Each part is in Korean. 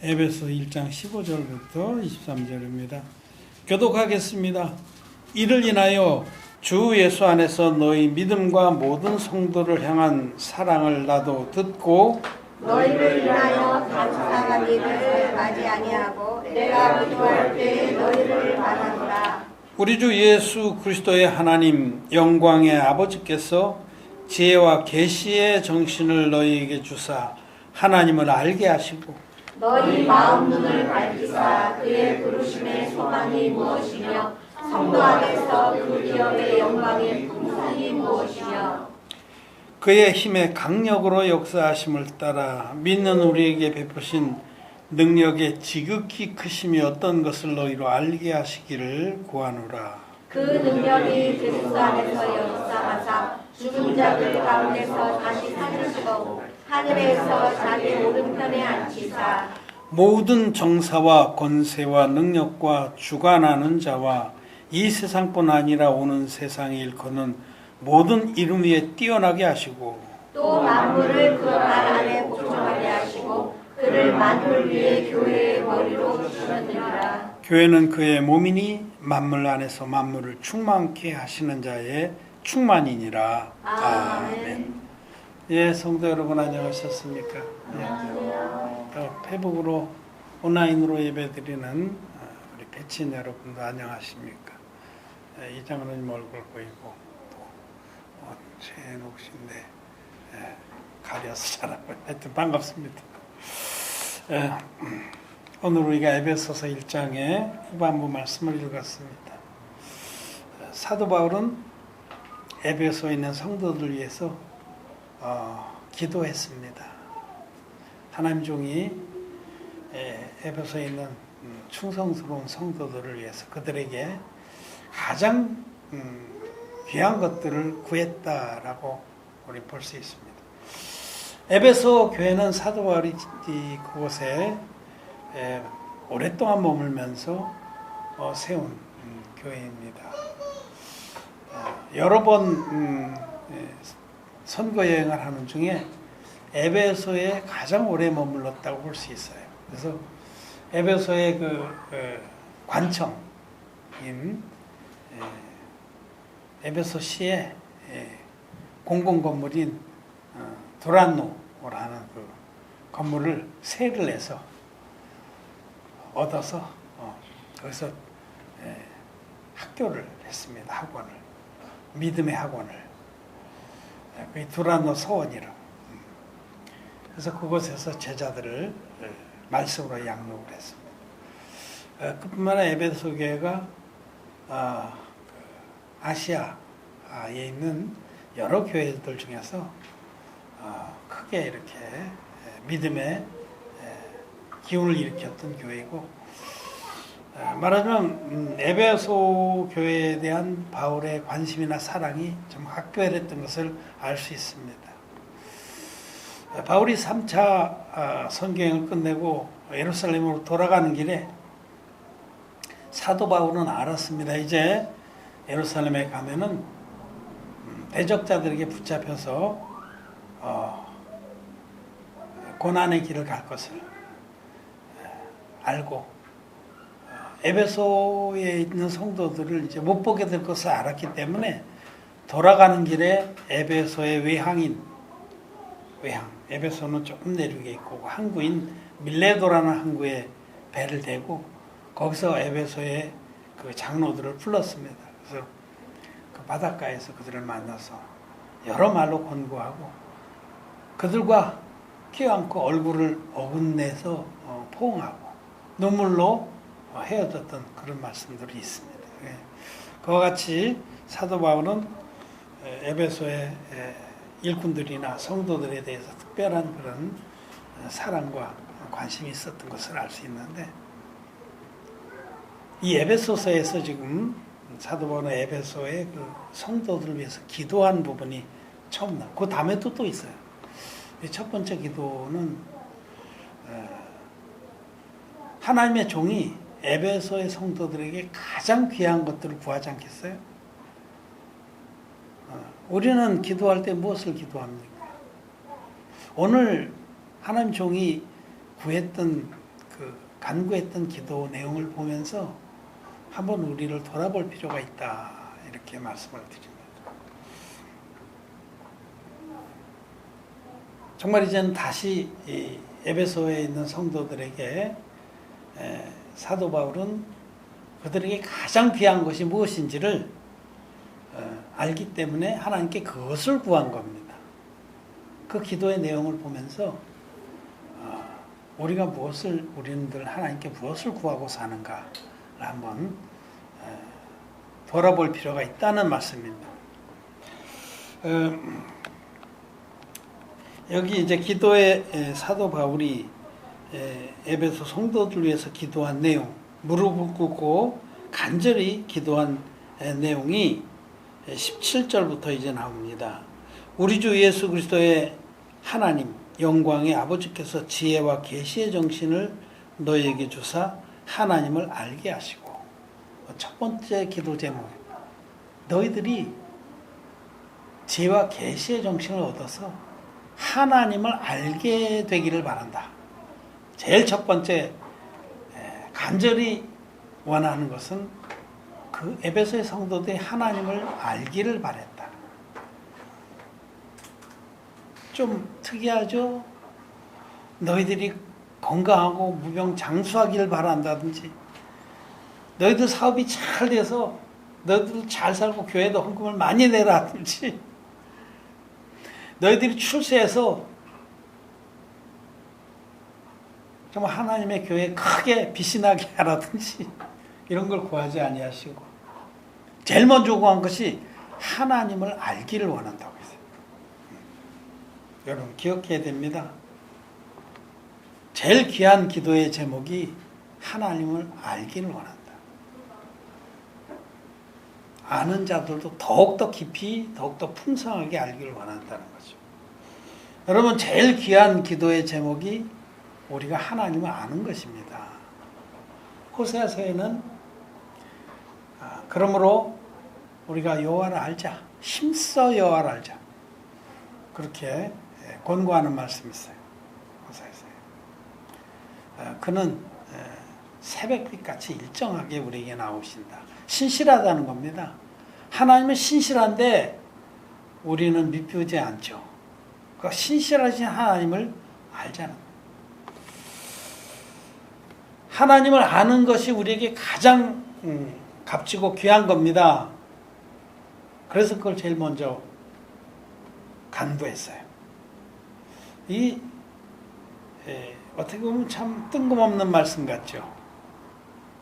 에베소 1장 15절부터 23절입니다. 교독하겠습니다. 이를 인하여 주 예수 안에서 너희 믿음과 모든 성도를 향한 사랑을 나도 듣고 너희를 인하여 감사하기를 마지 아니하고 내가 기도할 때 너희를 바라노라. 우리 주 예수 그리스도의 하나님 영광의 아버지께서 지혜와 계시의 정신을 너희에게 주사 하나님을 알게 하시고 너희 마음 눈을 밝히사 그의 부르심의 소망이 무엇이며 성도 안에서 그 기업의 영광의 풍성이 무엇이며 그의 힘의 강력으로 역사하심을 따라 믿는 우리에게 베푸신 능력의 지극히 크심이 어떤 것을 너희로 알게 하시기를 구하노라. 그 능력이 그리스도 안에서 역사하사 죽은 자들 가운데서 다시 살리시고 하늘에서 자기 오른편에 앉히사 모든 정사와 권세와 능력과 주관하는 자와 이 세상뿐 아니라 오는 세상에 일컫는 모든 이름 위에 뛰어나게 하시고 또 만물을 그 발 안에 복종하게 하시고 그를 만물 위에 교회의 머리로 두셨느니라. 교회는 그의 몸이니 만물 안에서 만물을 충만케 하시는 자의 충만이니라. 아멘. 예, 성도 여러분 안녕하셨습니까? 페북으로 온라인으로 예배드리는 우리 배친 여러분도 안녕하십니까? 이장로님 얼굴 보이고 또 최αιν옥 씨인데 가려서 잘하고 하여튼 반갑습니다. 오늘 우리가 에베소서 1장의 후반부 말씀을 읽었습니다. 사도 바울은 에베소에 있는 성도들을 위해서 기도했습니다. 하나님 종이 에베소에 있는 충성스러운 성도들을 위해서 그들에게 가장 귀한 것들을 구했다라고 우리 볼 수 있습니다. 에베소 교회는 사도 바울이 그곳에 오랫동안 머물면서 세운 교회입니다. 여러 번 선거 여행을 하는 중에 에베소에 가장 오래 머물렀다고 볼 수 있어요. 그래서 에베소의 그 관청인 에베소시의 공공 건물인 도란노라는 그 건물을 세를 해서 얻어서 거기서 학교를 했습니다. 학원을, 믿음의 학원을. 그 두란노 서원이라. 그래서 그곳에서 제자들을 말씀으로 양육을 했습니다. 그뿐만 아니라 에베소 교회가 아시아에 있는 여러 교회들 중에서 크게 이렇게 믿음의 기운을 일으켰던 교회이고, 말하자면 에베소 교회에 대한 바울의 관심이나 사랑이 좀 각별했던 것을 알 수 있습니다. 바울이 3차 선교행을 끝내고 예루살렘으로 돌아가는 길에 사도 바울은 알았습니다. 이제 예루살렘에 가면은 대적자들에게 붙잡혀서 고난의 길을 갈 것을 알고 에베소에 있는 성도들을 이제 못 보게 될 것을 알았기 때문에 돌아가는 길에 에베소의 외향, 에베소는 조금 내륙에 있고 항구인 밀레도라는 항구에 배를 대고 거기서 에베소의 그 장로들을 불렀습니다. 그래서 그 바닷가에서 그들을 만나서 여러 말로 권고하고 그들과 껴안고 얼굴을 어긋내서 포옹하고 눈물로 헤어졌던 그런 말씀들이 있습니다. 그와 같이 사도 바울은 에베소의 일꾼들이나 성도들에 대해서 특별한 그런 사랑과 관심이 있었던 것을 알 수 있는데, 이 에베소서에서 지금 사도 바울은 에베소의 그 성도들을 위해서 기도한 부분이 처음 나와요. 그 다음에도 또 있어요. 첫 번째 기도는 하나님의 종이 에베소의 성도들에게 가장 귀한 것들을 구하지 않겠어요? 우리는 기도할 때 무엇을 기도합니까? 오늘 하나님 종이 구했던 그 그 간구했던 기도 내용을 보면서 한번 우리를 돌아볼 필요가 있다 이렇게 말씀을 드립니다. 정말 이제는 다시 이 에베소에 있는 성도들에게 사도 바울은 그들에게 가장 귀한 것이 무엇인지를 알기 때문에 하나님께 그것을 구한 겁니다. 그 기도의 내용을 보면서 우리가 우리들 하나님께 무엇을 구하고 사는가를 한번 돌아볼 필요가 있다는 말씀입니다. 여기 이제 기도의 사도 바울이 에베소 성도들 위해서 기도한 내용, 무릎을 꿇고 간절히 기도한 내용이 17절부터 이제 나옵니다. 우리 주 예수 그리스도의 하나님 영광의 아버지께서 지혜와 계시의 정신을 너희에게 주사 하나님을 알게 하시고, 첫 번째 기도 제목, 너희들이 지혜와 계시의 정신을 얻어서 하나님을 알게 되기를 바란다. 제일 첫 번째 간절히 원하는 것은 그 에베소의 성도들이 하나님을 알기를 바랬다. 좀 특이하죠? 너희들이 건강하고 무병장수하기를 바란다든지, 너희들 사업이 잘 돼서 너희들 잘 살고 교회도 헌금을 많이 내라든지, 너희들이 출세해서 정말 하나님의 교회에 크게 빛이 나게 하라든지 이런 걸 구하지 아니하시고, 제일 먼저 구한 것이 하나님을 알기를 원한다고 했어요. 여러분 기억해야 됩니다. 제일 귀한 기도의 제목이 하나님을 알기를 원한다. 아는 자들도 더욱더 깊이 더욱더 풍성하게 알기를 원한다는 거죠. 여러분 제일 귀한 기도의 제목이 우리가 하나님을 아는 것입니다. 호세아서에는 그러므로 우리가 여호와를 알자, 힘써 여호와를 알자, 그렇게 권고하는 말씀이 있어요. 호세아서에. 그는 새벽빛같이 일정하게 우리에게 나오신다. 신실하다는 겁니다. 하나님은 신실한데 우리는 믿지 않죠. 그 신실하신 하나님을 알자는 거예요. 하나님을 아는 것이 우리에게 가장 값지고 귀한 겁니다. 그래서 그걸 제일 먼저 간구했어요. 어떻게 보면 참 뜬금없는 말씀 같죠.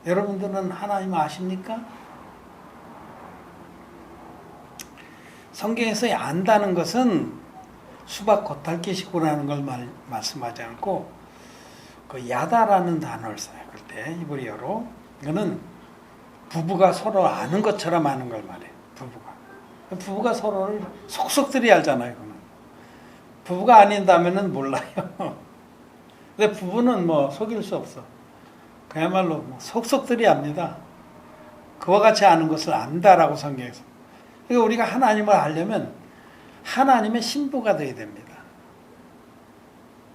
여러분들은 하나님 아십니까? 성경에서 안다는 것은 수박 겉핥기식으로 걸 말씀하지 않고 그 야다라는 단어를 써요. 그때 히브리어로. 이거는 부부가 서로 아는 것처럼 아는 걸 말해요. 부부가 서로를 속속들이 알잖아요. 그거는. 부부가 아닌다면은 몰라요. 근데 부부는 뭐 속일 수 없어. 그야말로 속속들이 압니다. 그와 같이 아는 것을 안다라고 성경에서. 그러니까 우리가 하나님을 알려면 하나님의 신부가 되어야 됩니다.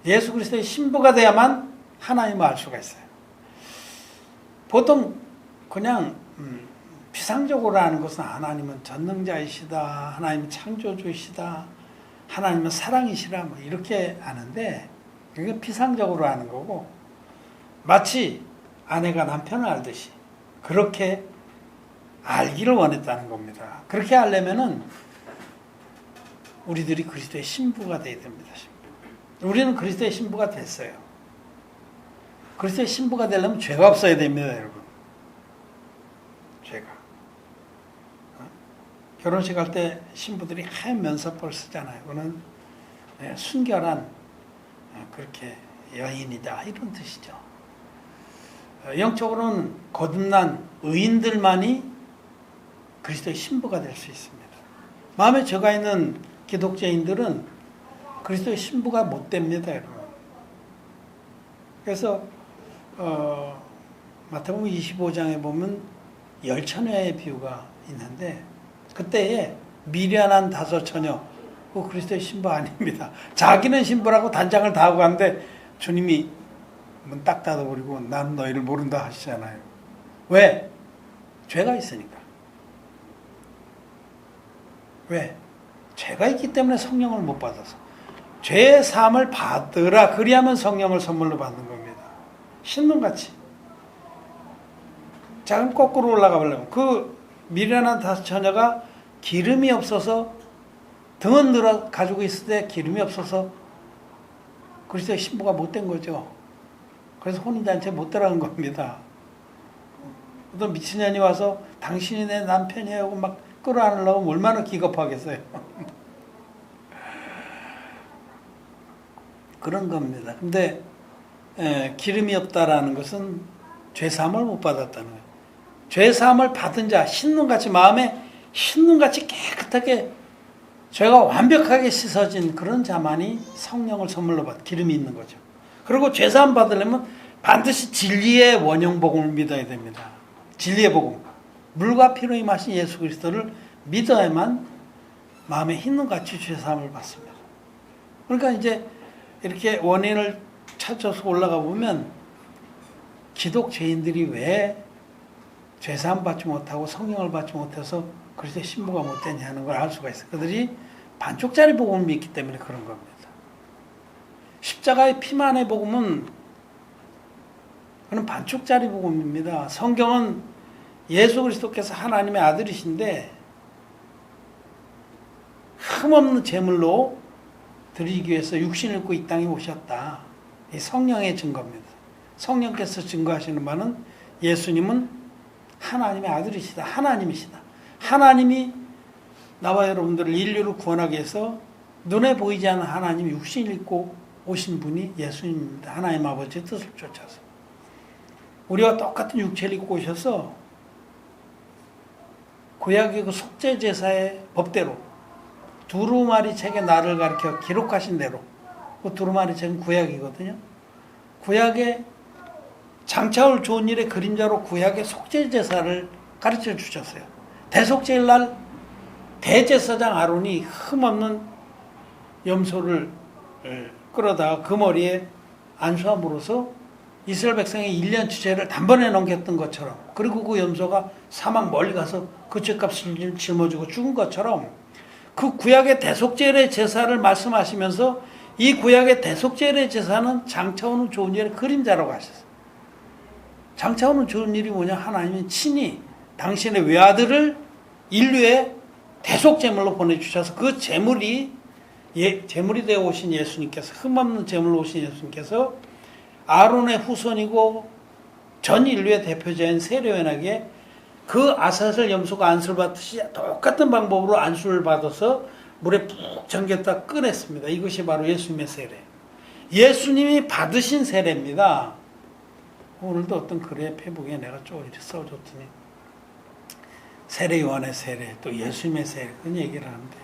예수 그리스도의 신부가 돼야만 하나님을 알 수가 있어요. 보통 그냥 피상적으로 아는 것은 하나님은 전능자이시다, 하나님은 창조주이시다, 하나님은 사랑이시라 뭐 이렇게 아는데, 그게 피상적으로 아는 거고, 마치 아내가 남편을 알듯이 그렇게 알기를 원했다는 겁니다. 그렇게 하려면은 우리들이 그리스도의 신부가 되어야 됩니다. 우리는 그리스도의 신부가 됐어요. 그리스도의 신부가 되려면 죄가 없어야 됩니다, 여러분. 죄가. 결혼식 할 때 신부들이 하얀 면사포를 쓰잖아요. 그거는 순결한 그렇게 여인이다 이런 뜻이죠. 영적으로는 거듭난 의인들만이 그리스도의 신부가 될 수 있습니다. 마음에 죄가 있는 기독자인들은 그리스도의 신부가 못 됩니다, 여러분. 그래서 마태복음 25장에 보면 열처녀의 비유가 있는데, 그때에 미련한 5처녀, 그리스도의 신부 아닙니다. 자기는 신부라고 단장을 다 하고 가는데 주님이 문 딱 닫아버리고 난 너희를 모른다 하시잖아요. 왜? 죄가 있으니까. 왜? 죄가 있기 때문에 성령을 못 받아서. 죄의 사함을 받으라. 그리하면 성령을 선물로 받는 겁니다. 신문같이. 자, 그럼 거꾸로 올라가 보려면 그 미련한 다섯 처녀가 기름이 없어서 등은 늘어 가지고 있을 때 기름이 없어서 그리스도의 신부가 못된 거죠. 그래서 혼인잔치에 못 들어간 겁니다. 어떤 미친년이 와서 당신이 내 남편이에요 하고 막 끌어안으려고 얼마나 기겁하겠어요. 그런 겁니다. 근데 기름이 없다라는 것은 죄사함을 못 받았다는 거예요. 죄사함을 받은 자, 신눈같이 마음에 신눈같이 깨끗하게 죄가 완벽하게 씻어진 그런 자만이 성령을 선물로 받 기름이 있는 거죠. 그리고 죄사함 받으려면 반드시 진리의 원형 복음을 믿어야 됩니다. 진리의 복음. 물과 피로 임하신 예수 그리스도를 믿어야만 마음에 흰눈같이 죄사함을 받습니다. 그러니까 이제 이렇게 원인을 찾아서 올라가 보면 기독죄인들이 왜 죄사함 받지 못하고 성령을 받지 못해서 그리스도의 신부가 못 되냐는 걸 알 수가 있어요. 그들이 반쪽짜리 복음을 믿기 때문에 그런 겁니다. 십자가의 피만의 복음은 그는 반쪽짜리 복음입니다. 성경은 예수 그리스도께서 하나님의 아들이신데 흠없는 제물로 드리기 위해서 육신을 입고 이 땅에 오셨다. 이 성령의 증거입니다. 성령께서 증거하시는 바는 예수님은 하나님의 아들이시다. 하나님이시다. 하나님이 나와 여러분들을 인류를 구원하기 위해서 눈에 보이지 않는 하나님이 육신을 입고 오신 분이 예수님입니다. 하나님 아버지의 뜻을 쫓아서. 우리와 똑같은 육체를 입고 오셔서 구약의 그 속죄제사의 법대로 두루마리 책에 나를 가리켜 기록하신 대로 그 두루마리 책은 구약이거든요. 구약의 장차올 좋은 일의 그림자로 구약의 속죄제사를 가르쳐 주셨어요. 대속죄일 날 대제사장 아론이 흠없는 염소를 끌어다가 그 머리에 안수함으로써 이스라엘 백성의 1년치 죄를 단번에 넘겼던 것처럼, 그리고 그 염소가 사막 멀리 가서 그 죄값을 짊어지고 죽은 것처럼 그 구약의 대속죄의 제사를 말씀하시면서 이 구약의 대속죄의 제사는 장차오는 좋은 일의 그림자라고 하셨어요. 장차오는 좋은 일이 뭐냐? 하나님이 친히 당신의 외아들을 인류의 대속제물로 보내주셔서 그 제물이 제물이 되어 오신 예수님께서, 흠없는 제물로 오신 예수님께서 아론의 후손이고 전 인류의 대표자인 세례요한에게 그 아사슬 염소가 안수를 받듯이 똑같은 방법으로 안수를 받아서 물에 푹 잠겼다 꺼냈습니다. 이것이 바로 예수님의 세례. 예수님이 받으신 세례입니다. 오늘도 어떤 글의 페북에 내가 좀 이렇게 써줬더니 세례 요한의 세례, 또 예수님의 세례, 그런 얘기를 하는데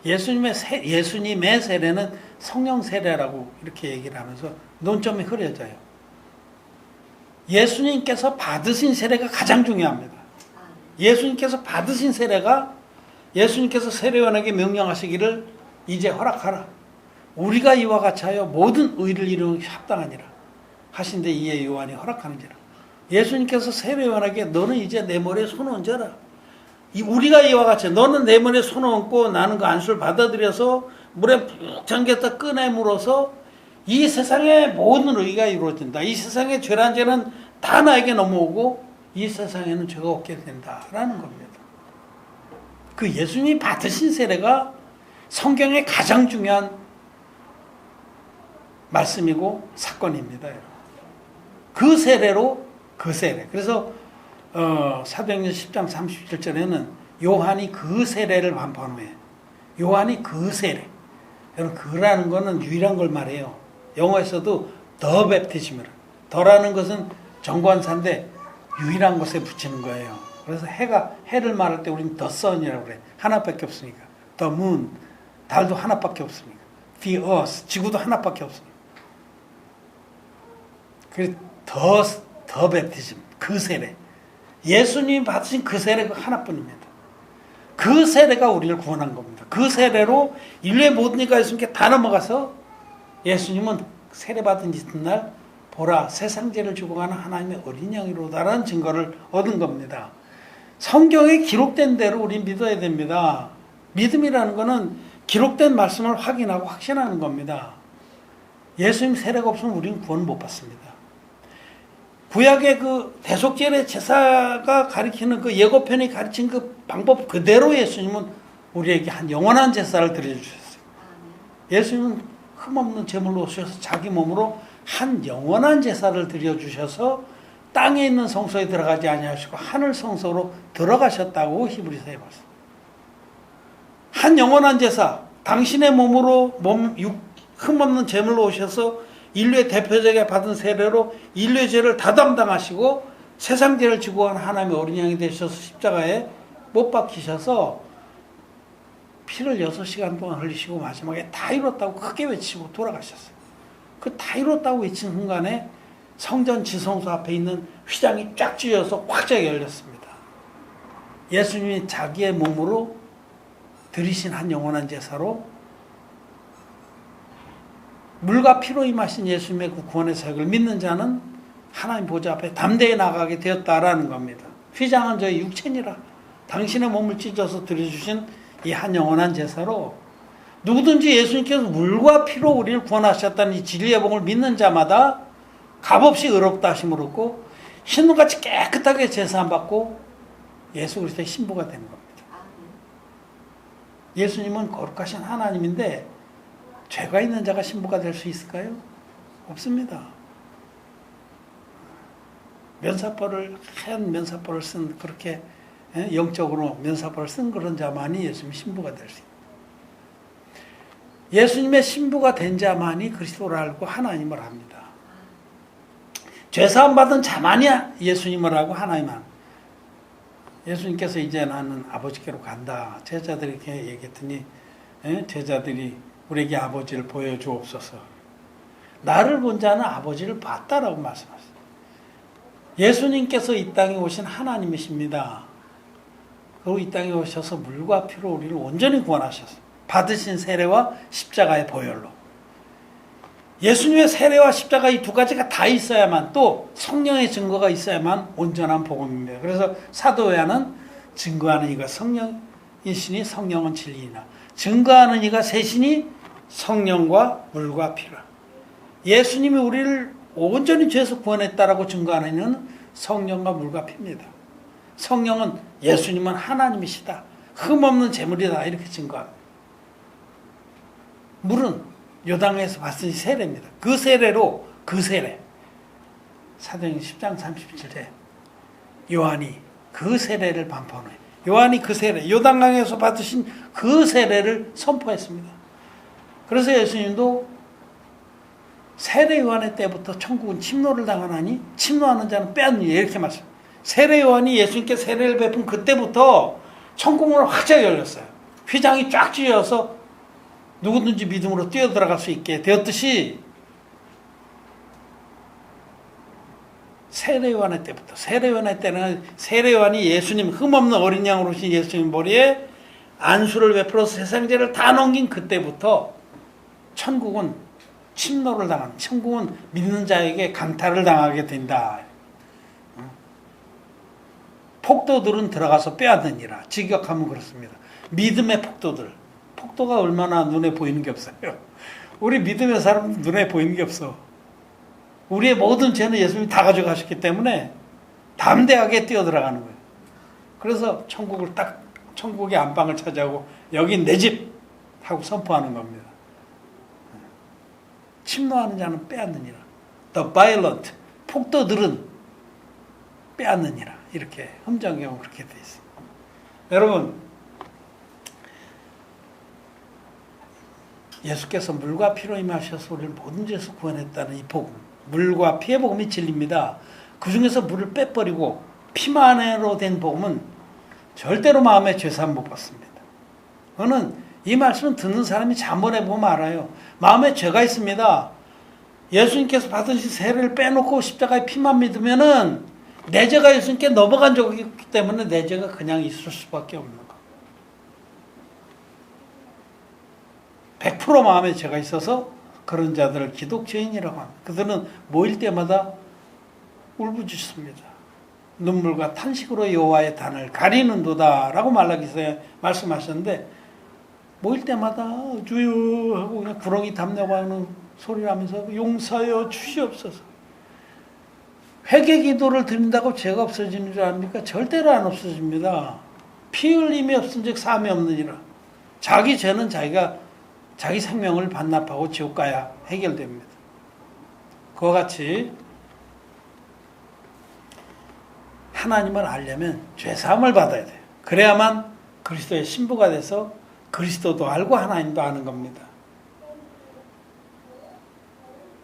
예수님의 세례는 성령 세례라고 이렇게 얘기를 하면서 논점이 흐려져요. 예수님께서 받으신 세례가 가장 중요합니다. 예수님께서 받으신 세례가, 예수님께서 세례요한에게 명령하시기를 이제 허락하라. 우리가 이와 같이 하여 모든 의를 이루기 합당하니라 하신데 이에 요한이 허락하는지라. 예수님께서 세례요한에게 너는 이제 내 머리에 손을 얹어라. 우리가 이와 같이 너는 내 머리에 손을 얹고 나는 그 안수를 받아들여서 물에 푹 잠겼다 꺼내물어서 이 세상의 모든 의가 이루어진다. 이 세상의 죄란 죄는 다 나에게 넘어오고 이 세상에는 죄가 없게 된다라는 겁니다. 그 예수님이 받으신 세례가 성경의 가장 중요한 말씀이고 사건입니다. 그 세례로 그 세례. 그래서 사도행전 10장 37절에는 요한이 그 세례를 반포함해요. 요한이 그 세례. 여러분, 그라는 거는 유일한 걸 말해요. 영어에서도 더 베프티즘이라. 더라는 것은 정관사인데 유일한 곳에 붙이는 거예요. 그래서 해를 말할 때 우리는 the sun이라고 그래. 하나밖에 없으니까. the moon, 달도 하나밖에 없으니까. the earth, 지구도 하나밖에 없으니까. 그래서 더 베프티즘, 그 세례. 예수님이 받으신 그 세례가 하나뿐입니다. 그 세례가 우리를 구원한 겁니다. 그 세례로 인류의 모든 이가 예수님께 다 넘어가서 예수님은 세례받은 이튿날 보라 세상 죄를 지고 가는 하나님의 어린 양이로다라는 증거를 얻은 겁니다. 성경에 기록된 대로 우리 믿어야 됩니다. 믿음이라는 것은 기록된 말씀을 확인하고 확신하는 겁니다. 예수님 세례가 없으면 우리는 구원 못 받습니다. 구약의 그 대속죄의 제사가 가리키는 그 예고편이 가르친 그 방법 그대로 예수님은 우리에게 한 영원한 제사를 드려주셨어요. 예수님은 흠없는 제물로 오셔서 자기 몸으로 한 영원한 제사를 드려주셔서 땅에 있는 성소에 들어가지 아니하시고 하늘 성소로 들어가셨다고 히브리서에 말씀. 한 영원한 제사, 당신의 몸으로 흠없는 제물로 오셔서 인류의 대표적에 받은 세례로 인류의 죄를 다 담당하시고 세상 죄를 지고 간 하나님의 어린 양이 되셔서 십자가에 못 박히셔서 피를 6시간 동안 흘리시고 마지막에 다 이뤘다고 크게 외치고 돌아가셨어요. 그 다 이뤘다고 외친 순간에 성전 지성소 앞에 있는 휘장이 쫙 쥐어서 확 열렸습니다. 예수님이 자기의 몸으로 들이신 한 영원한 제사로 물과 피로 임하신 예수님의 그 구원의 사역을 믿는 자는 하나님 보좌 앞에 담대히 나가게 되었다라는 겁니다. 휘장은 저희 육체니라. 당신의 몸을 찢어서 드려주신 이 한 영원한 제사로 누구든지 예수님께서 물과 피로 우리를 구원하셨다는 이 진리의 복을 믿는 자마다 값없이 의롭다 하심을 얻고 신문같이 깨끗하게 제사 안 받고 예수 그리스도의 신부가 되는 겁니다. 예수님은 거룩하신 하나님인데 죄가 있는 자가 신부가 될 수 있을까요? 없습니다. 하얀 면사포를 쓴 그렇게 영적으로 면사포를 쓴 그런 자만이 예수님 신부가 될 수 있습니다. 예수님의 신부가 된 자만이 그리스도를 알고 하나님을 합니다. 죄사함 받은 자만이 예수님을 알고 하나님만. 예수님께서 이제 나는 아버지께로 간다. 제자들에게 얘기했더니 제자들이 우리에게 아버지를 보여주옵소서. 나를 본 자는 아버지를 봤다라고 말씀하셨어요. 예수님께서 이 땅에 오신 하나님이십니다. 그리고 이 땅에 오셔서 물과 피로 우리를 온전히 구원하셨어요. 받으신 세례와 십자가의 보혈로. 예수님의 세례와 십자가 이 두 가지가 다 있어야만 또 성령의 증거가 있어야만 온전한 복음입니다. 그래서 사도 요한은 증거하는 이가 성령이시니 성령은 진리이나 증거하는 이가 셋이니 성령과 물과 피라. 예수님이 우리를 온전히 죄에서 구원했다라고 증거하는 이는 성령과 물과 피입니다. 성령은 예수님은 하나님이시다. 흠없는 제물이다. 이렇게 증거합니다. 물은 요단강에서 받은 세례입니다. 그 세례 사도행전 10장 37절 요한이 그 세례를 반포하네. 요한이 그 세례 요단강에서 받으신 그 세례를 선포했습니다. 그래서 예수님도 세례 요한의 때부터 천국은 침노를 당하나니 침노하는 자는 빼앗느니 이렇게 말씀. 세례 요한이 예수님께 세례를 베푼 그때부터 천국은 활짝 열렸어요. 휘장이 쫙 쥐어서 누구든지 믿음으로 뛰어들어갈 수 있게 되었듯이 세례 요한의 때부터 세례 요한의 때는 세례 요한이 예수님 흠없는 어린 양으로 오신 예수님 머리에 안수를 베풀어서 세상 죄를 다 넘긴 그때부터 천국은 침노를 당하는 천국은 믿는 자에게 강탈을 당하게 된다. 폭도들은 들어가서 빼앗느니라. 직역하면 그렇습니다. 믿음의 폭도가 얼마나 눈에 보이는 게 없어요. 우리 믿음의 사람은 눈에 보이는 게 없어. 우리의 모든 죄는 예수님이 다 가져가셨기 때문에 담대하게 뛰어들어가는 거예요. 그래서 천국의 안방을 차지하고 여긴 내 집 하고 선포하는 겁니다. 침노하는 자는 빼앗느니라. The violent, 폭도들은 빼앗느니라. 이렇게 흠정경은 그렇게 돼 있어요. 여러분, 예수께서 물과 피로 임하셔서 우리를 모든 죄에서 구원했다는 이 복음, 물과 피의 복음이 진리입니다. 그 중에서 물을 빼버리고 피만으로 된 복음은 절대로 마음의 죄사함 못 받습니다. 그거는 이 말씀을 듣는 사람이 잠번해 보면 알아요. 마음에 죄가 있습니다. 예수님께서 받으신 세례를 빼놓고 십자가의 피만 믿으면은 내 죄가 예수님께 넘어간 적이 있기 때문에 내 죄가 그냥 있을 수밖에 없는 거. 100% 마음에 죄가 있어서 그런 자들을 기독교인이라고 합니다. 그들은 모일 때마다 울부짖습니다. 눈물과 탄식으로 여호와의 단을 가리는도다라고 말라기서에 말씀하셨는데, 모일 때마다 주여 하고 그냥 구렁이 담내고 하는 소리를 하면서 용서하여 주시옵소서. 회개 기도를 드린다고 죄가 없어지는 줄 압니까? 절대로 안 없어집니다. 피 흘림이 없은즉 사함이 없느니라. 자기 죄는 자기 생명을 반납하고 지옥 가야 해결됩니다. 그와 같이 하나님을 알려면 죄사함을 받아야 돼요. 그래야만 그리스도의 신부가 돼서 그리스도도 알고 하나님도 아는 겁니다.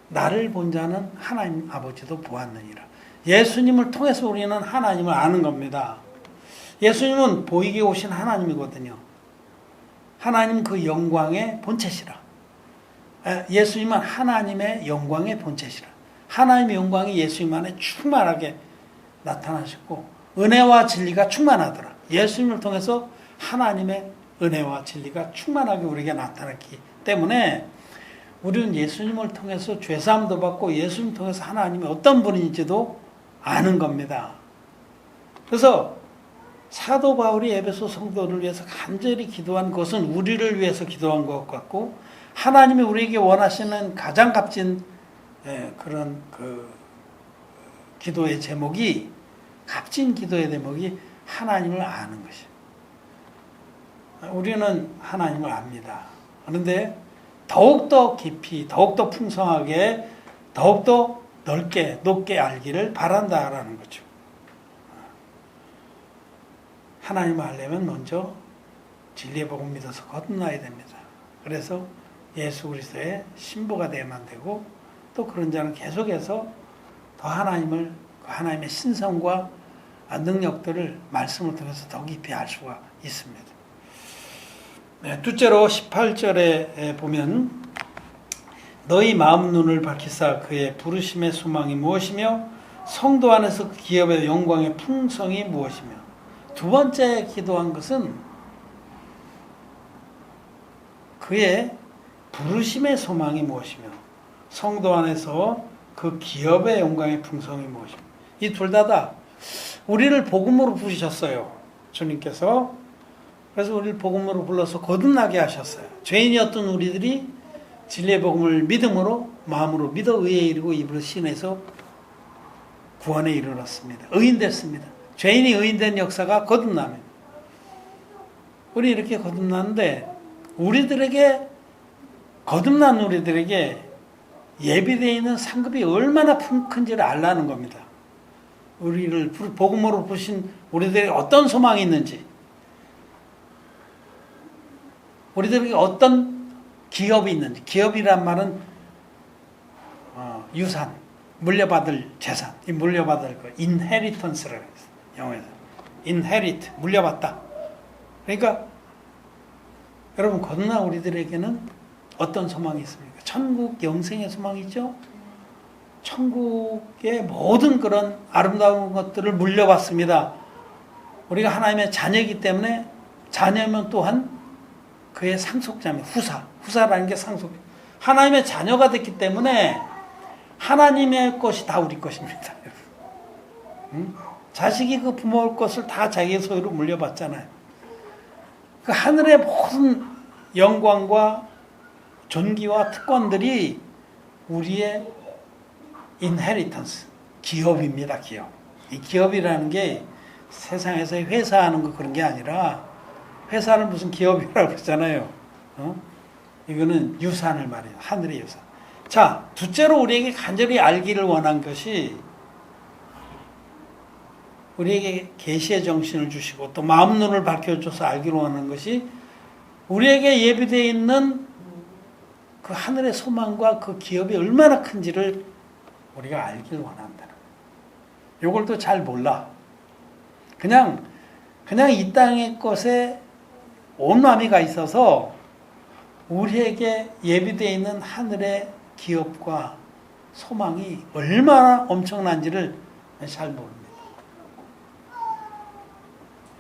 나를 본 자는 하나님 아버지도 보았느니라. 예수님을 통해서 우리는 하나님을 아는 겁니다. 예수님은 보이게 오신 하나님이거든요. 하나님 그 영광의 본체시라. 예수님은 하나님의 영광의 본체시라. 하나님의 영광이 예수님 안에 충만하게 나타나셨고 은혜와 진리가 충만하더라. 예수님을 통해서 하나님의 은혜와 진리가 충만하게 우리에게 나타났기 때문에 우리는 예수님을 통해서 죄사함도 받고 예수님 통해서 하나님이 어떤 분인지도 아는 겁니다. 그래서 사도 바울이 에베소 성도를 위해서 간절히 기도한 것은 우리를 위해서 기도한 것 같고, 하나님이 우리에게 원하시는 가장 값진 그런 기도의 제목이, 값진 기도의 제목이 하나님을 아는 것이에요. 우리는 하나님을 압니다. 그런데 더욱더 깊이, 더욱더 풍성하게, 더욱더 넓게, 높게 알기를 바란다라는 거죠. 하나님을 알려면 먼저 진리의 복음 믿어서 거듭나야 됩니다. 그래서 예수 그리스도의 신부가 되어야만 되고, 또 그런 자는 계속해서 더 하나님의 신성과 능력들을 말씀을 통해서 더 깊이 알 수가 있습니다. 네, 둘째로 18절에 보면 너희 마음 눈을 밝히사 그의 부르심의 소망이 무엇이며 성도 안에서 그 기업의 영광의 풍성이 무엇이며. 두 번째 기도한 것은 그의 부르심의 소망이 무엇이며 성도 안에서 그 기업의 영광의 풍성이 무엇이며. 이 둘 다 우리를 복음으로 부르셨어요. 주님께서. 그래서 우리를 복음으로 불러서 거듭나게 하셨어요. 죄인이었던 우리들이 진리의 복음을 믿음으로, 마음으로 믿어 의에 이르고 입으로 신해서 구원에 이르렀습니다. 의인됐습니다. 죄인이 의인된 역사가 거듭남입니다. 우리 이렇게 거듭났는데 거듭난 우리들에게 예비되어 있는 상급이 얼마나 큰지를 알라는 겁니다. 우리를 복음으로 부르신 우리들에게 어떤 소망이 있는지, 우리들에게 어떤 기업이 있는지. 기업이란 말은 유산, 물려받을 재산, 이 물려받을 거, inheritance라고 했어요. 영어에서 inherit, 물려받다. 그러니까 여러분, 거듭난 우리들에게는 어떤 소망이 있습니까? 천국 영생의 소망이 있죠. 천국의 모든 그런 아름다운 것들을 물려받습니다. 우리가 하나님의 자녀이기 때문에, 자녀면 또한 그의 상속자입니다. 후사라는 게 상속. 하나님의 자녀가 됐기 때문에 하나님의 것이 다 우리 것입니다. 자식이 그 부모의 것을 다 자기의 소유로 물려받잖아요. 그 하늘의 모든 영광과 존귀와 특권들이 우리의 인헤리턴스, 기업입니다. 기업. 이 기업이라는 게 세상에서 회사하는 거 그런 게 아니라, 회사는 무슨 기업이라고 그러잖아요. 이거는 유산을 말해요. 하늘의 유산. 자, 둘째로 우리에게 간절히 알기를 원한 것이, 우리에게 계시의 정신을 주시고 또 마음 눈을 밝혀줘서 알기를 원하는 것이, 우리에게 예비되어 있는 그 하늘의 소망과 그 기업이 얼마나 큰지를 우리가 알기를 원한다는 거예요. 이걸 또 잘 몰라. 그냥 이 땅의 것에 온 마음이 가 있어서 우리에게 예비되어 있는 하늘의 기업과 소망이 얼마나 엄청난지를 잘 모릅니다.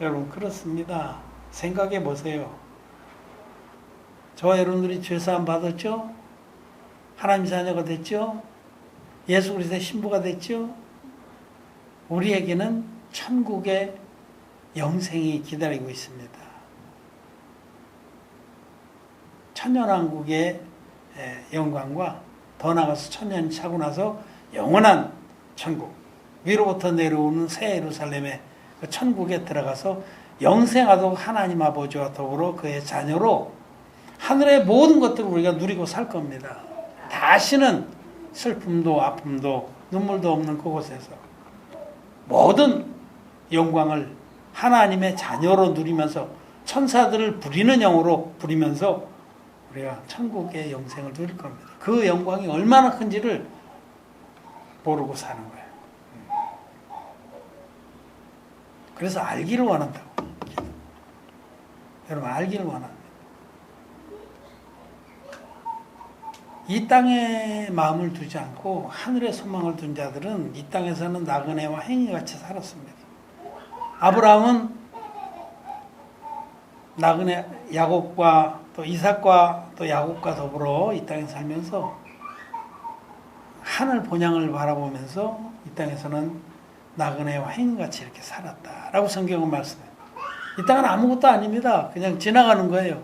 여러분, 그렇습니다. 생각해 보세요. 저와 여러분들이 죄사함 받았죠? 하나님 자녀가 됐죠. 예수 그리스도의 신부가 됐죠. 우리에게는 천국의 영생이 기다리고 있습니다. 천년왕국의 영광과 더 나아가서 천년이 차고 나서 영원한 천국, 위로부터 내려오는 새 예루살렘의 그 천국에 들어가서 영생하도록 하나님 아버지와 더불어 그의 자녀로 하늘의 모든 것들을 우리가 누리고 살 겁니다. 다시는 슬픔도 아픔도 눈물도 없는 그곳에서 모든 영광을 하나님의 자녀로 누리면서 천사들을 부리는 영으로 부리면서 우리가 천국의 영생을 누릴 겁니다. 그 영광이 얼마나 큰지를 모르고 사는 거예요. 그래서 알기를 원한다고. 여러분, 알기를 원합니다. 이 땅에 마음을 두지 않고 하늘의 소망을 둔 자들은 이 땅에서는 나그네와 행위같이 살았습니다. 아브라함은 나그네 야곱과 또 이삭과 또 야곱과 더불어 이 땅에 살면서 하늘 본향을 바라보면서 이 땅에서는 나그네와 행위같이 이렇게 살았다라고 성경은 말씀해요. 이 땅은 아무것도 아닙니다. 그냥 지나가는 거예요.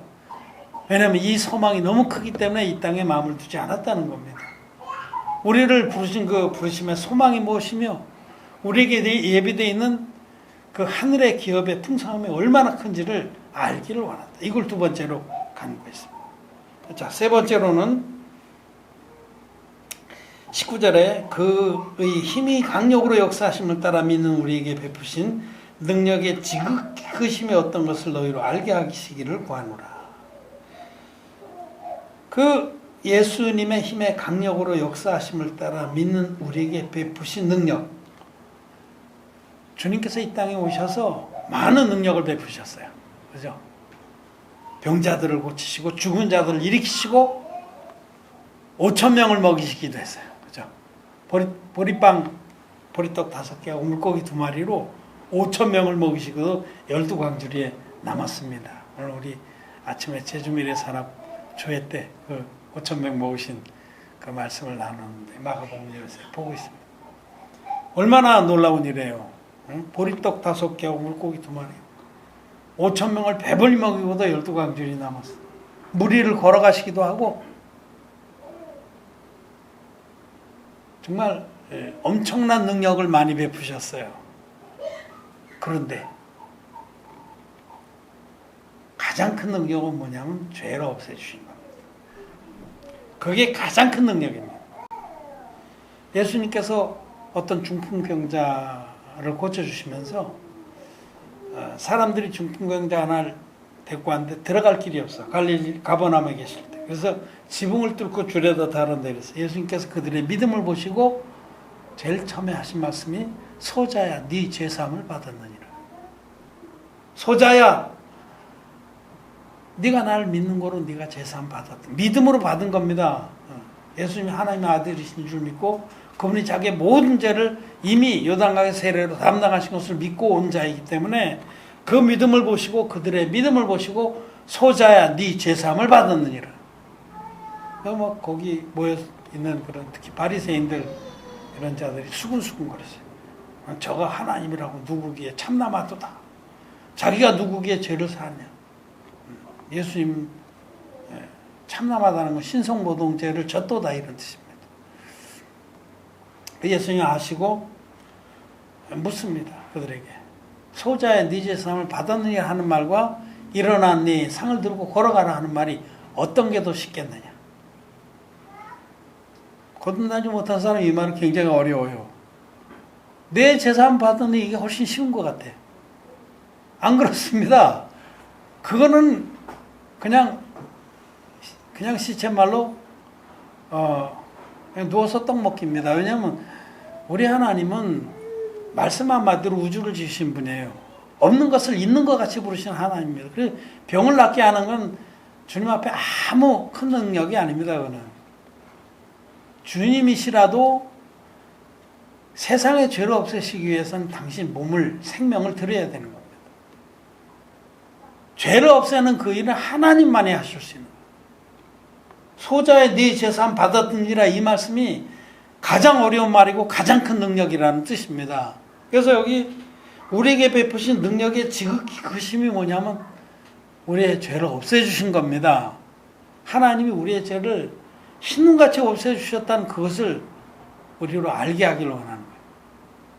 왜냐하면 이 소망이 너무 크기 때문에 이 땅에 마음을 두지 않았다는 겁니다. 우리를 부르신 그 부르심의 소망이 무엇이며 우리에게 예비되어 있는 그 하늘의 기업의 풍성함이 얼마나 큰지를 알기를 원한다. 이걸 두 번째로 간구했습니다. 자, 세 번째로는 19절에 그의 힘이 강력으로 역사하심을 따라 믿는 우리에게 베푸신 능력의 지극히 크심이 어떤 것을 너희로 알게 하시기를 구하노라. 그 예수님의 힘의 강력으로 역사하심을 따라 믿는 우리에게 베푸신 능력. 주님께서 이 땅에 오셔서 많은 능력을 베푸셨어요. 그죠? 병자들을 고치시고 죽은 자들을 일으키시고 5,000명을 먹이시기도 했어요. 그죠? 보리떡 5개하고 물고기 2마리로 5,000명을 먹이시고 12광주리에 남았습니다. 오늘 우리 아침에 제주미래 산업 조회 때 그 5,000명 먹으신 그 말씀을 나누는데 마가복음에서 보고 있습니다. 얼마나 놀라운 일이에요. 응? 보리떡 5개하고 물고기 2마리 5,000명을 배불리 먹이고도 12광주리 남았어요. 무리를 걸어가시기도 하고 정말 엄청난 능력을 많이 베푸셨어요. 그런데 가장 큰 능력은 뭐냐면 죄를 없애주신 겁니다. 그게 가장 큰 능력입니다. 예수님께서 어떤 중풍병자를 고쳐주시면서 사람들이 중풍병자 하나를 데리고 왔는데 들어갈 길이 없어. 갈릴리 가버나움에 계실 때. 그래서 지붕을 뚫고 줄에다 달아내 그래서 예수님께서 그들의 믿음을 보시고 제일 처음에 하신 말씀이 소자야 네 죄사함을 받았느니라. 소자야 네가 나를 믿는 거로 네가 죄사함 받았다. 믿음으로 받은 겁니다. 예수님이 하나님의 아들이신 줄 믿고 그분이 자기의 모든 죄를 이미 요단강의 세례로 담당하신 것을 믿고 온 자이기 때문에 그 믿음을 보시고 그들의 믿음을 보시고 소자야 네 죄사함을 받았느니라. 뭐 거기 모여 있는 그런 특히 바리새인들 이런 자들이 수군수군 거렸어요. 저가 하나님이라고 누구기에 참나마도다. 자기가 누구기에 죄를 사냐. 예수님 참남하다는 건 신성모독죄를 졌도다 이런 뜻입니다. 예수님이 아시고 묻습니다. 그들에게 소자의 네 죄사함을 받았느냐 하는 말과 일어나 네 상을 들고 걸어가라 하는 말이 어떤 게 더 쉽겠느냐. 거듭나지 못한 사람이 이 말은 굉장히 어려워요. 내 죄사함 받았느냐 이게 훨씬 쉬운 것 같아요. 안 그렇습니다. 그거는 그냥 시쳇말로 그냥 누워서 떡 먹기입니다. 왜냐하면 우리 하나님은 말씀 한마디로 우주를 지으신 분이에요. 없는 것을 있는 것 같이 부르시는 하나님입니다. 그래서 병을 낫게 하는 건 주님 앞에 아무 큰 능력이 아닙니다. 그거는 주님이시라도 세상의 죄를 없애시기 위해서는 당신 몸을 생명을 드려야 되는 겁니다. 죄를 없애는 그 일은 하나님만이 하실 수 있는 거예요. 소자의 네 재산 받았느니라 이 말씀이 가장 어려운 말이고 가장 큰 능력이라는 뜻입니다. 그래서 여기 우리에게 베푸신 능력의 지극히 크심이 뭐냐면 우리의 죄를 없애주신 겁니다. 하나님이 우리의 죄를 신눈같이 없애주셨다는 그것을 우리로 알게 하기를 원하는 거예요.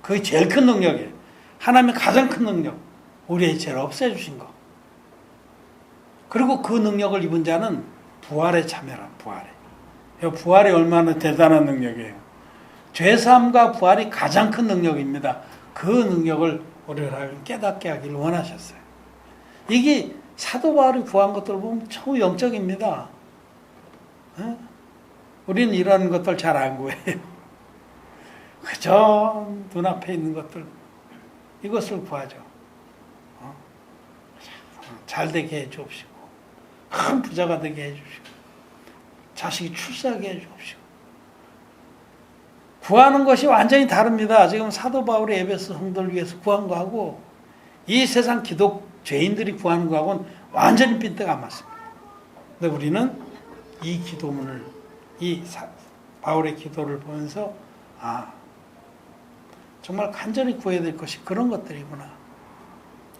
그게 제일 큰 능력이에요. 하나님의 가장 큰 능력, 우리의 죄를 없애주신 거. 그리고 그 능력을 입은 자는 부활에 참여라. 부활이 얼마나 대단한 능력이에요. 죄사함과 부활이 가장 큰 능력입니다. 그 능력을 우리를 깨닫게 하기를 원하셨어요. 이게 사도 바울이 구한 것들을 보면 처우 영적입니다. 우리는 이런 것들 잘 안 구해요. 그저 눈앞에 있는 것들, 이것을 구하죠. 잘 되게 해 주옵시고, 큰 부자가 되게 해 주시고, 자식이 출세하게 해 주옵시고. 구하는 것이 완전히 다릅니다. 지금 사도 바울의 에베소 성도를 위해서 구한 거하고 이 세상 죄인들이 구하는 거하고는 완전히 빈대가 맞습니다. 근데 우리는 이 기도문을, 바울의 기도를 보면서 정말 간절히 구해야 될 것이 그런 것들이구나.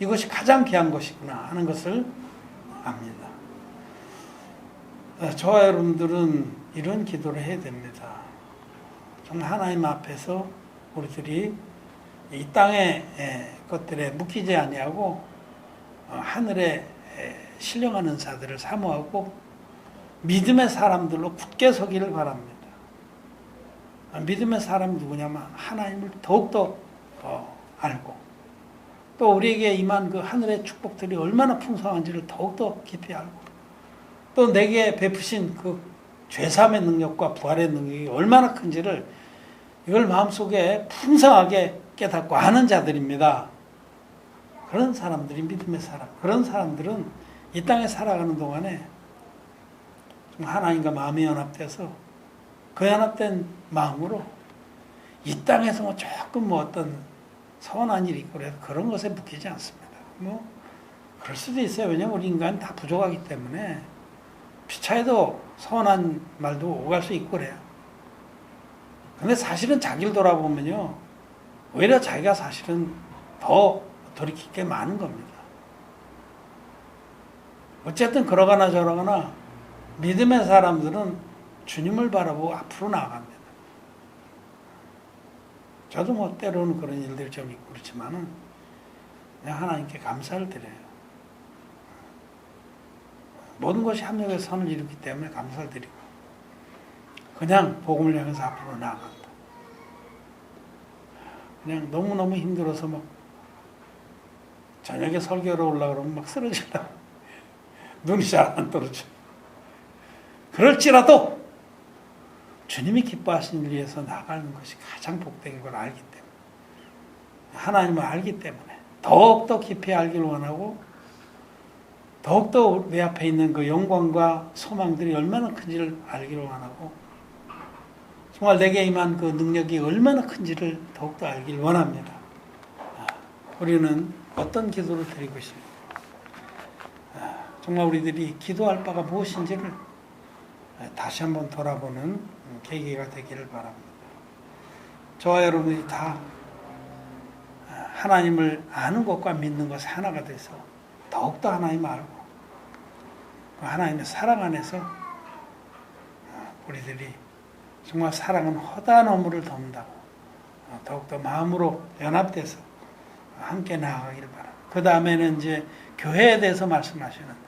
이것이 가장 귀한 것이구나 하는 것을 압니다. 저와 여러분들은 이런 기도를 해야 됩니다. 정말 하나님 앞에서 우리들이 이 땅의 것들에 묶이지 아니하고 하늘에 신령한 은사들을 사모하고 믿음의 사람들로 굳게 서기를 바랍니다. 믿음의 사람이 누구냐면 하나님을 더욱더 알고 또 우리에게 임한 그 하늘의 축복들이 얼마나 풍성한지를 더욱더 깊이 알고 또 내게 베푸신 그 죄사함의 능력과 부활의 능력이 얼마나 큰지를 이걸 마음속에 풍성하게 깨닫고 아는 자들입니다. 그런 사람들이 믿음의 사람. 그런 사람들은 이 땅에 살아가는 동안에 좀 하나님과 마음이 연합돼서 그 연합된 마음으로 이 땅에서 조금 어떤 서운한 일이 있고 그래서 그런 것에 묶이지 않습니다. 그럴 수도 있어요. 왜냐하면 우리 인간은 다 부족하기 때문에 피차에도 서운한 말도 오갈 수 있고 그래요. 근데 사실은 자기를 돌아보면요. 오히려 자기가 사실은 더 돌이킬 게 많은 겁니다. 어쨌든 그러거나 저러거나 믿음의 사람들은 주님을 바라보고 앞으로 나아갑니다. 저도 때로는 그런 일들이 좀 있고 그렇지만은 그냥 하나님께 감사를 드려요. 모든 것이 합력해서 선을 이루기 때문에 감사를 드리고 그냥 복음을 향해서 앞으로 나아간다. 그냥 너무너무 힘들어서 저녁에 설교로 올라가면 막 쓰러지라. 눈이 잘 안 떨어져. 그럴지라도 주님이 기뻐하시는 일 위해서 나가는 것이 가장 복된 걸 알기 때문에 하나님을 알기 때문에 더욱더 깊이 알기를 원하고 더욱더 내 앞에 있는 그 영광과 소망들이 얼마나 큰지를 알기를 원하고 정말 내게 임한 그 능력이 얼마나 큰지를 더욱더 알기를 원합니다. 우리는 어떤 기도를 드리고 있습니다. 정말 우리들이 기도할 바가 무엇인지를 다시 한번 돌아보는 계기가 되기를 바랍니다. 저와 여러분이 다 하나님을 아는 것과 믿는 것이 하나가 돼서 더욱더 하나님을 알고 하나님의 사랑 안에서 우리들이 정말 사랑은 허다한 허물을 덮는다고 더욱더 마음으로 연합돼서 함께 나아가기를 바랍니다. 그 다음에는 이제 교회에 대해서 말씀하시는데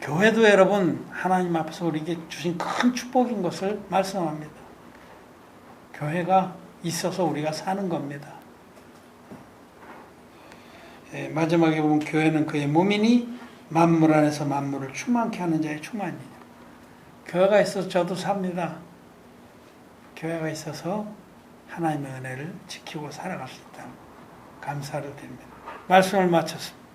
교회도 여러분 하나님 앞에서 우리에게 주신 큰 축복인 것을 말씀합니다. 교회가 있어서 우리가 사는 겁니다. 마지막에 보면 교회는 그의 몸이니 만물 안에서 만물을 충만케 하는 자의 충만이냐. 교회가 있어서 저도 삽니다. 교회가 있어서 하나님의 은혜를 지키고 살아갈 수 있다는 감사를 드립니다. 말씀을 마쳤습니다.